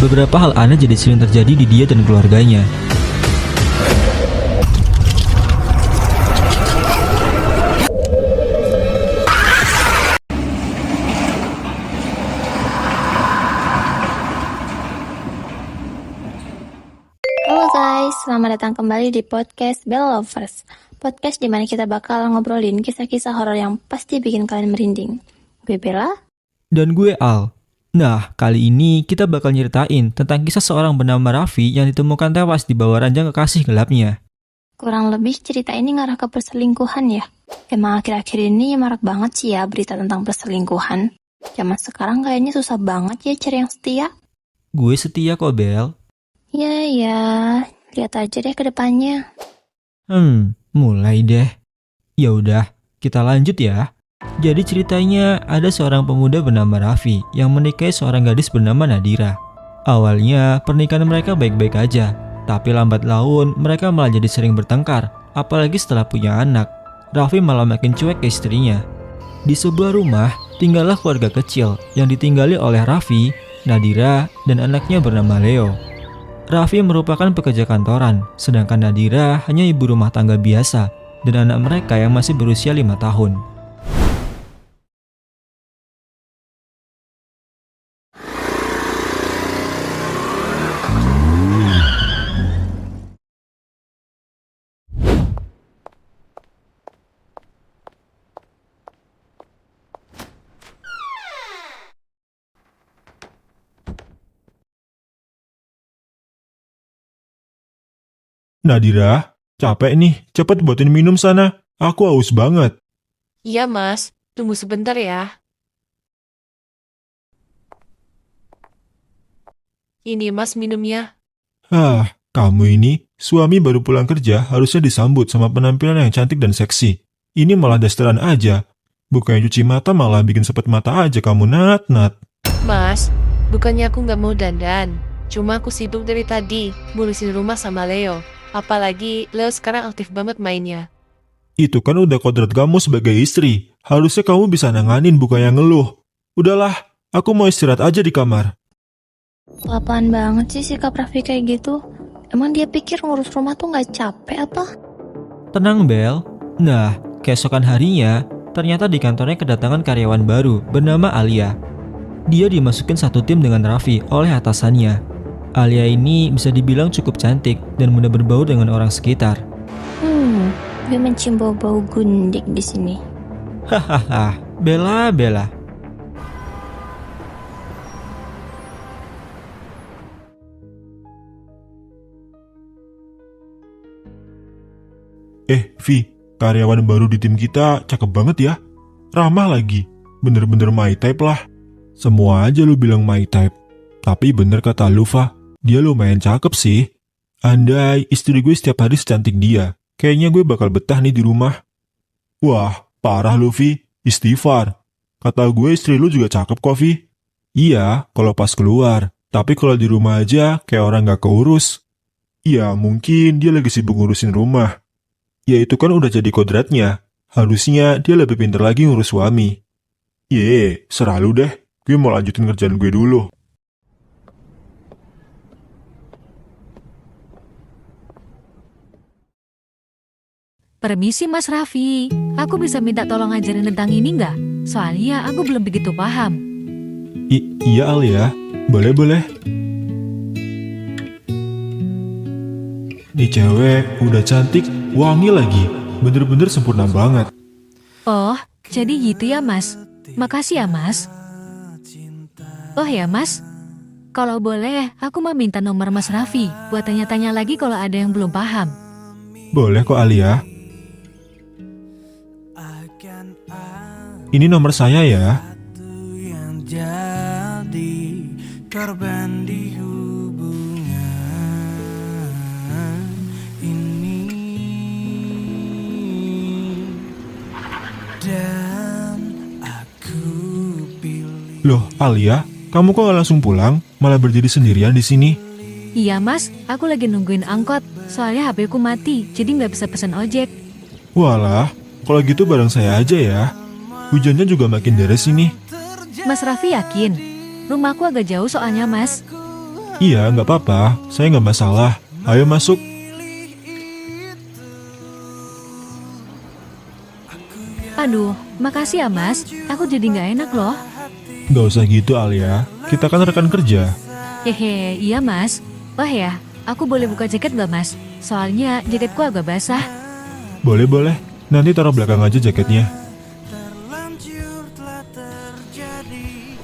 beberapa hal aneh jadi sering terjadi di dia dan keluarganya. Halo guys, selamat datang kembali di podcast Bell Lovers. Podcast di mana kita bakal ngobrolin kisah-kisah horor yang pasti bikin kalian merinding. Gue Bella. Dan gue Al. Nah, kali ini kita bakal nyeritain tentang kisah seorang bernama Raffi yang ditemukan tewas di bawah ranjang kekasih gelapnya. Kurang lebih cerita ini ngarah ke perselingkuhan ya. Emang akhir-akhir ini marak banget sih ya berita tentang perselingkuhan. Zaman sekarang kayaknya susah banget ya cari yang setia. Gue setia kok, Bel. Ya, lihat aja deh ke depannya. Mulai deh. Ya udah, kita lanjut ya. Jadi ceritanya ada seorang pemuda bernama Raffi yang menikahi seorang gadis bernama Nadira. Awalnya pernikahan mereka baik-baik aja, tapi lambat laun mereka malah jadi sering bertengkar, apalagi setelah punya anak. Raffi malah makin cuek ke istrinya. Di sebuah rumah, tinggallah keluarga kecil yang ditinggali oleh Raffi, Nadira, dan anaknya bernama Leo. Raffi merupakan pekerja kantoran, sedangkan Nadira hanya ibu rumah tangga biasa, dan anak mereka yang masih berusia 5 tahun. Nadira, capek nih, cepet buatin minum sana. Aku haus banget. Iya mas, tunggu sebentar ya. Ini mas minumnya. Kamu ini, suami baru pulang kerja harusnya disambut sama penampilan yang cantik dan seksi. Ini malah dasteran aja. Bukannya cuci mata malah bikin sepet mata aja kamu, Nat. Mas, bukannya aku nggak mau dandan. Cuma aku sibuk dari tadi, ngurusin rumah sama Leo. Apalagi Leo sekarang aktif banget mainnya. Itu kan udah kodrat kamu sebagai istri. Harusnya kamu bisa nanganin bukan yang ngeluh. Udahlah, aku mau istirahat aja di kamar. Pelan banget sih sikap Raffi kayak gitu. Emang dia pikir ngurus rumah tuh gak capek apa? Tenang, Bel. Nah, keesokan harinya, ternyata di kantornya kedatangan karyawan baru bernama Alia. Dia dimasukin satu tim dengan Raffi oleh atasannya. Alia ini bisa dibilang cukup cantik dan mudah berbau dengan orang sekitar. Gue mencium bau-bau gundik di sini. Hahaha, Bella. Vi, karyawan baru di tim kita cakep banget ya. Ramah lagi, bener-bener my type lah. Semua aja lu bilang my type. Tapi bener kata Lufa, dia lumayan cakep sih. Andai istri gue setiap hari secantik dia, kayaknya gue bakal betah nih di rumah. Wah, parah lu Vi, istighfar. Kata gue istri lu juga cakep kok Vi. Iya, kalau pas keluar. Tapi kalau di rumah aja kayak orang gak keurus. Ya mungkin dia lagi sibuk ngurusin rumah. Ya itu kan udah jadi kodratnya. Harusnya dia lebih pintar lagi ngurus suami. Serah lu deh. Gue mau lanjutin kerjaan gue dulu. Permisi Mas Raffi, aku bisa minta tolong ajarin tentang ini nggak? Soalnya aku belum begitu paham. Iya Al ya, boleh. Nih cewek udah cantik, wangi lagi, bener-bener sempurna banget. Oh, jadi gitu ya Mas. Makasih ya Mas. Oh ya Mas, kalau boleh aku mau minta nomor Mas Raffi buat tanya-tanya lagi kalau ada yang belum paham. Boleh kok Alia. Ini nomor saya ya. Yang jadi korban di hubungan ini, dan aku pilih. Loh Alia, kamu kok gak langsung pulang? Malah berdiri sendirian di sini. Iya Mas, aku lagi nungguin angkot. Soalnya HP ku mati, jadi nggak bisa pesan ojek. Walah, kalau gitu bareng saya aja ya. Hujannya juga makin deras ini. Mas Raffi yakin? Rumahku agak jauh soalnya Mas. Iya, nggak apa-apa. Saya nggak masalah. Ayo masuk. Aduh, makasih ya Mas. Aku jadi nggak enak loh. Nggak usah gitu, Alia. Kita kan rekan kerja. Hehe, iya Mas. Oh ya, aku boleh buka jaket nggak Mas? Soalnya jaketku agak basah. Boleh. Nanti taruh belakang aja jaketnya. Terlanjur telah terjadi,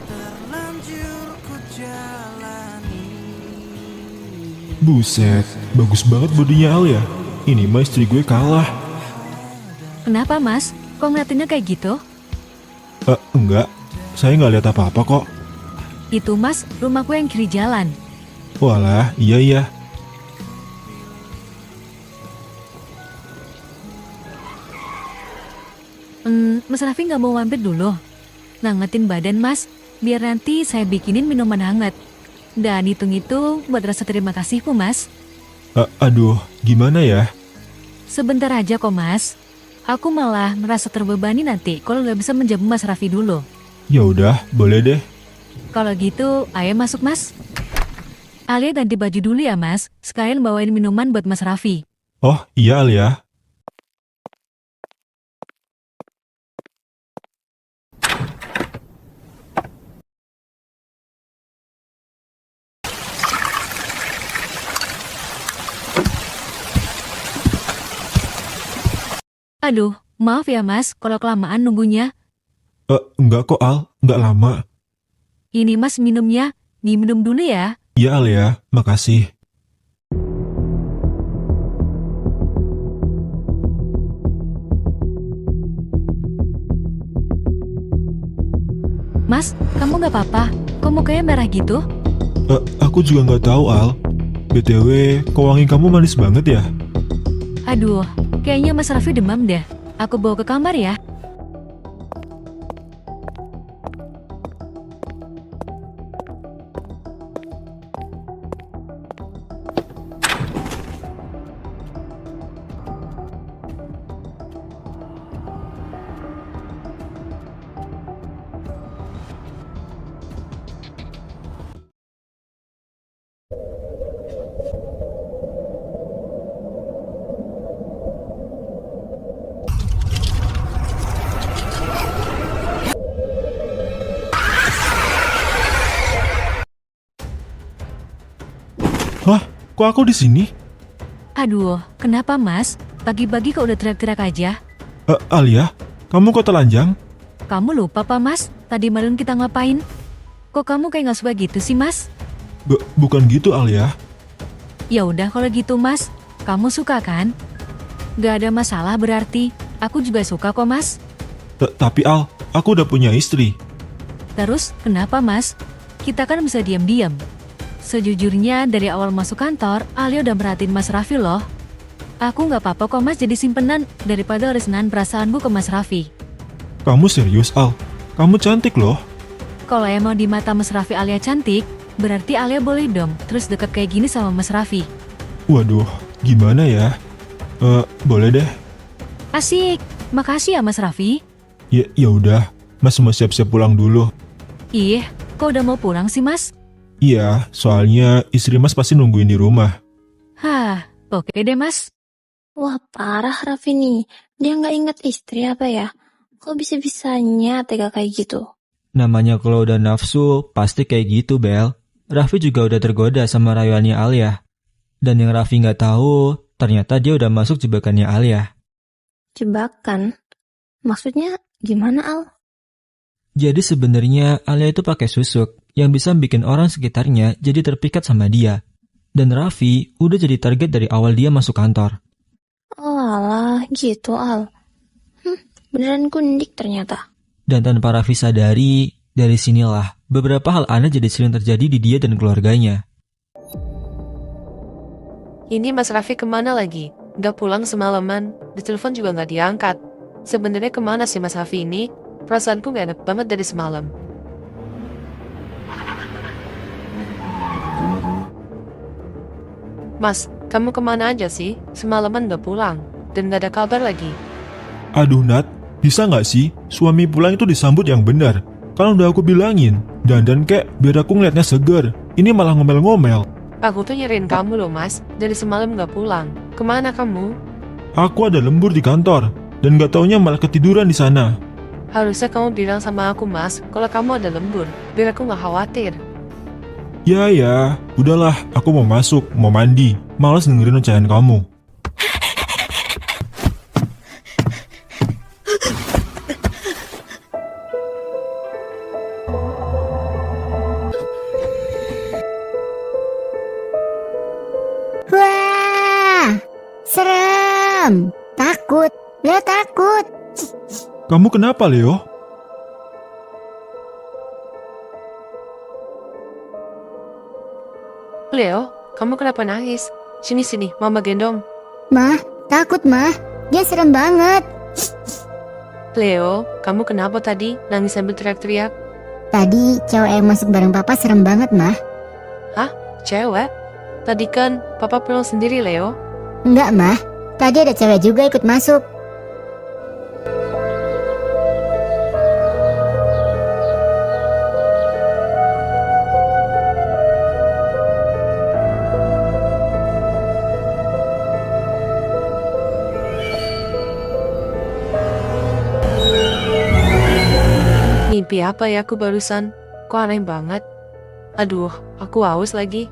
terlanjur ku jalani. Buset, bagus banget bodinya Alia. Ini mah istri gue kalah. Kenapa Mas? Kok ngeliatinnya kayak gitu? Enggak. Saya nggak lihat apa-apa kok. Itu Mas, rumahku yang kiri jalan. Walah, iya. Mas Raffi nggak mau mampir dulu? Ngangetin badan Mas, biar nanti saya bikinin minuman hangat. Dan hitung-hitung buat rasa terima kasihku Mas. Aduh, gimana ya? Sebentar aja kok Mas. Aku malah merasa terbebani nanti kalau nggak bisa menjamu Mas Raffi dulu. Ya udah, boleh deh. Kalau gitu, ayo masuk Mas. Alia ganti baju dulu ya Mas, sekalian bawain minuman buat Mas Raffi. Oh, iya Alia. Aduh, maaf ya Mas kalau kelamaan nunggunya. Enggak kok Al, enggak lama. Ini Mas minumnya, diminum dulu ya. Iya Alia, makasih. Mas, kamu nggak apa-apa? Kok mukanya merah gitu? Aku juga nggak tahu Al. BTW, kok wangi kamu manis banget ya? Aduh, kayaknya Mas Raffi demam deh. Aku bawa ke kamar ya. Hah? Kok aku di sini? Aduh, kenapa Mas? Pagi-pagi kok udah teriak-teriak aja? Alia, kamu kok telanjang? Kamu lupa Pak Mas? Tadi malam kita ngapain? Kok kamu kayak nggak suka gitu sih Mas? Bukan gitu Alia. Ya udah kalau gitu Mas, kamu suka kan? Gak ada masalah berarti. Aku juga suka kok Mas. Tapi Al, aku udah punya istri. Terus kenapa Mas? Kita kan bisa diam-diam. Sejujurnya dari awal masuk kantor, Alia udah merhatiin Mas Raffi loh. Aku nggak apa-apa kok Mas jadi simpenan daripada harus nahan perasaanku ke Mas Raffi. Kamu serius Al? Kamu cantik loh. Kalau emang di mata Mas Raffi Alia cantik, berarti Alia boleh dong terus deket kayak gini sama Mas Raffi. Waduh, gimana ya? Boleh deh. Asik, makasih ya Mas Raffi. Ya udah, Mas mau siap-siap pulang dulu. Ih, kok udah mau pulang sih Mas? Iya, soalnya istri Mas pasti nungguin di rumah. Hah, oke deh Mas. Wah, parah Raffi nih. Dia nggak inget istri apa ya? Kok bisa-bisanya tega kayak gitu? Namanya kalau udah nafsu, pasti kayak gitu, Bel. Raffi juga udah tergoda sama rayuannya Alia. Dan yang Raffi nggak tahu, ternyata dia udah masuk jebakannya Alia. Jebakan? Maksudnya gimana, Al? Jadi sebenarnya Alia itu pakai susuk yang bisa bikin orang sekitarnya jadi terpikat sama dia. Dan Raffi udah jadi target dari awal dia masuk kantor. Oh alah, gitu, Al. Beneran kundik ternyata. Dan tanpa Raffi sadari, dari sinilah beberapa hal aneh jadi sering terjadi di dia dan keluarganya. Ini Mas Raffi kemana lagi? Gak pulang semalaman, ditelepon juga gak diangkat. Sebenarnya kemana sih Mas Raffi ini? Perasaanku gak enak banget dari semalam. Mas, kamu kemana aja sih? Semalaman gak pulang, dan gak ada kabar lagi. Aduh Nat, bisa nggak sih suami pulang itu disambut yang benar? Kan udah aku bilangin, dandan kek biar aku ngeliatnya seger. Ini malah ngomel-ngomel. Aku tuh nyariin kamu loh mas, dari semalam gak pulang. Kemana kamu? Aku ada lembur di kantor, dan gak taunya malah ketiduran di sana. Harusnya kamu bilang sama aku mas, kalau kamu ada lembur, biar aku gak khawatir. Ya, udahlah, aku mau masuk, mau mandi. Males dengerin ocehan kamu. Wah, serem. Takut, Leo takut. Kamu kenapa, Leo? Leo, kamu kenapa nangis? Sini, mama gendong. Mah, takut mah. Dia serem banget. Leo, kamu kenapa tadi nangis sambil teriak-teriak? Tadi cewek yang masuk bareng papa serem banget mah. Cewek? Tadi kan papa pulang sendiri, Leo. Enggak mah, tadi ada cewek juga ikut masuk. Mimpi apa ya aku barusan? Kok aneh banget? Aduh, aku haus lagi.